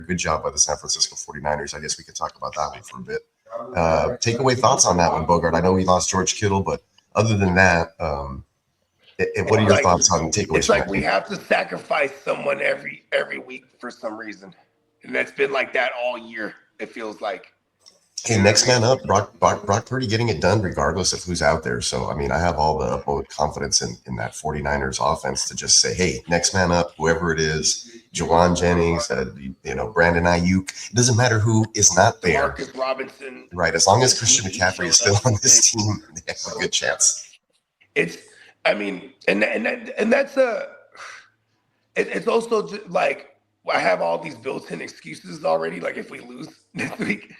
good job by the San Francisco 49ers. I guess we could talk about that one for a bit. Takeaway thoughts on that one, Bogart? I know we lost George Kittle, but other than that, what are your thoughts on takeaways? It's like we have to sacrifice someone every week for some reason, and that's been like that all year. It feels like. Hey, next man up, Brock Purdy getting it done regardless of who's out there. So, I mean, I have all the utmost confidence in that 49ers offense to just say, hey, next man up, whoever it is, Jawan Jennings, Brandon Ayuk. It doesn't matter who is not there. Marcus Robinson. Right. As long as Christian McCaffrey is still on this team, they have a good chance. It's also just like I have all these built-in excuses already. Like if we lose this week.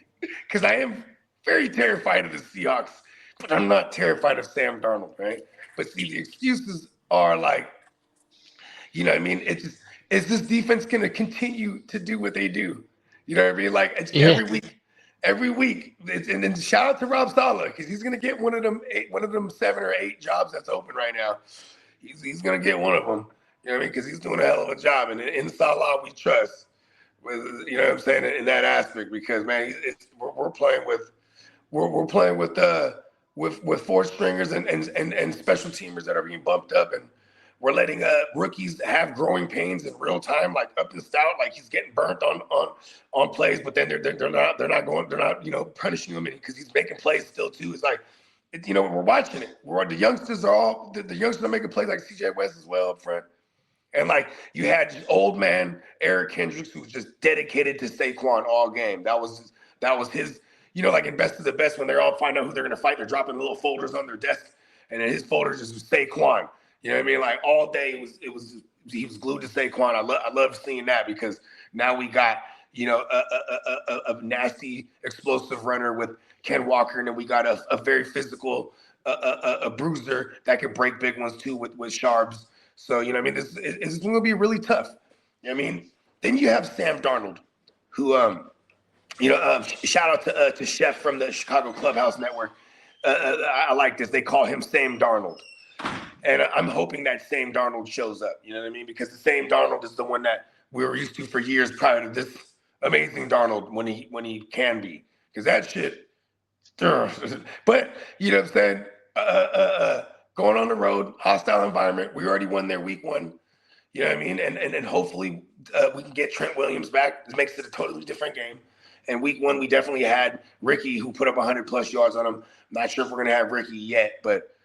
Because I am very terrified of the Seahawks, but I'm not terrified of Sam Darnold, right? But see, the excuses are like, you know what I mean? Is this defense going to continue to do what they do? You know what I mean? Like it's every week. And then shout out to Rob Saleh because he's going to get one of them 7 or 8 jobs that's open right now. He's going to get one of them. You know what I mean? Because he's doing a hell of a job. And in Saleh we trust. You know what I'm saying in that aspect because man, we're playing with 4 stringers and special teamers that are being bumped up, and we're letting rookies have growing pains in real time, like up and stout, like he's getting burnt on plays, but then they're not punishing him because he's making plays still too. It's like we're watching it. The youngsters are all the youngsters are making plays like C.J. West as well up front. And like you had old man Eric Kendricks, who was just dedicated to Saquon all game. That was his, like in Best of the Best when they're all find out who they're going to fight. They're dropping little folders on their desk, and then his folder just was Saquon. You know what I mean? Like all day he was glued to Saquon. I love seeing that because now we got a nasty explosive runner with Ken Walker, and then we got a very physical a bruiser that can break big ones too with Sharps. So, you know what I mean? This is going to be really tough. You know what I mean? Then you have Sam Darnold, who, shout out to Chef from the Chicago Clubhouse Network. I like this. They call him Sam Darnold. And I'm hoping that Sam Darnold shows up. You know what I mean? Because the Sam Darnold is the one that we were used to for years prior to this amazing Darnold when he can be. Because that shit. But, you know what I'm saying? Going on the road, hostile environment. We already won their week 1. You know what I mean? And hopefully we can get Trent Williams back. This makes it a totally different game. And week 1, we definitely had Ricky, who put up 100+ yards on him. I'm not sure if we're going to have Ricky yet, but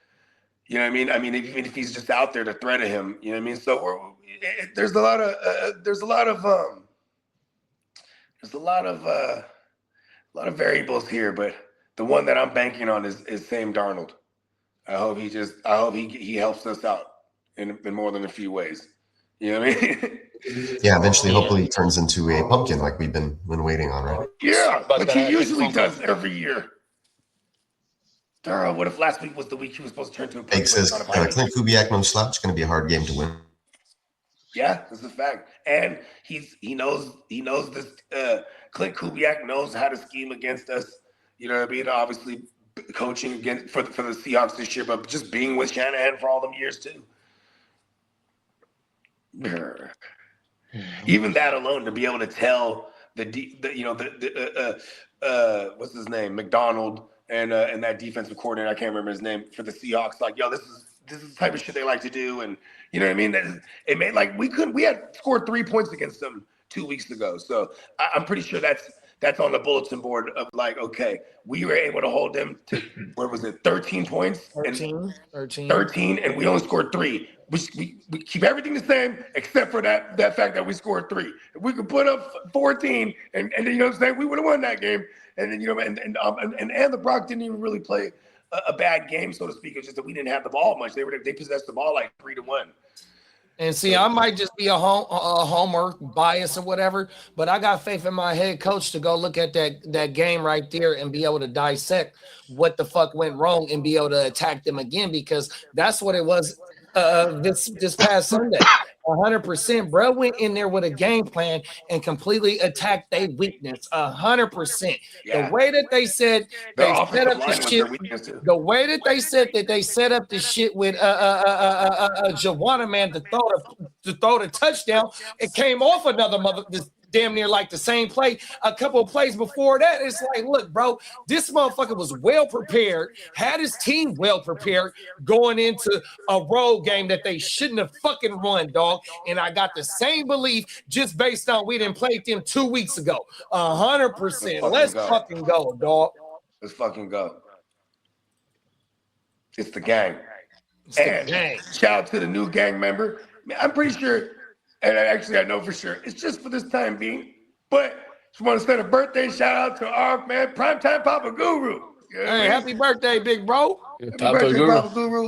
you know what I mean? I mean, even if he's just out there to threat of him, you know what I mean? So there's a lot of variables here, but the one that I'm banking on is Sam Darnold. I hope he helps us out in more than a few ways. You know what I mean? Yeah, eventually, hopefully, he turns into a pumpkin like we've been waiting on, right? Yeah, but he usually does every year. What if last week was the week he was supposed to turn to a pumpkin? Jake says, Clint Kubiak, no slouch. It's going to be a hard game to win. Yeah, that's a fact. And he knows this. Clint Kubiak knows how to scheme against us. You know what I mean? Obviously, coaching against for the Seahawks this year, but just being with Shanahan for all them years too. Even that alone, to be able to tell what's his name, McDonald and that defensive coordinator, I can't remember his name, for the Seahawks, like, yo, this is the type of shit they like to do, and you know what I mean. It made like we had scored 3 points against them 2 weeks ago, so I'm pretty sure that's on the bulletin board of like, okay, we were able to hold them to, where was it, 13 points? 13, and we only scored 3. We keep everything the same except for that fact that we scored 3. If we could put up 14, and then, you know what I'm saying, we would have won that game. And then, you know, and the Brock didn't even really play a bad game, so to speak. It's just that we didn't have the ball much. They possessed the ball like 3-1. And see, I might just be a homer bias or whatever, but I got faith in my head coach to go look at that game right there and be able to dissect what the fuck went wrong and be able to attack them again, because that's what it was this past Sunday. 100%, bro went in there with a game plan and completely attacked their weakness. 100%. Yeah. The way that they said they set up the shit, the way that they said that they set up the shit with Joanna man to throw the touchdown, it came off another damn near like the same play. A couple of plays before that, it's like, look, bro, this motherfucker was well prepared, had his team well prepared going into a road game that they shouldn't have fucking won, dog. And I got the same belief just based on we didn't play them 2 weeks ago. 100%. Let's fucking go, dog. Let's fucking go. It's the gang. It's the gang. Shout out to the new gang member. Man, I'm pretty sure, and I know for sure, it's just for this time being. But just want to send a birthday shout out to our man, Primetime Papa Guru. Hey, happy birthday, big bro. Happy birthday, Papa Guru.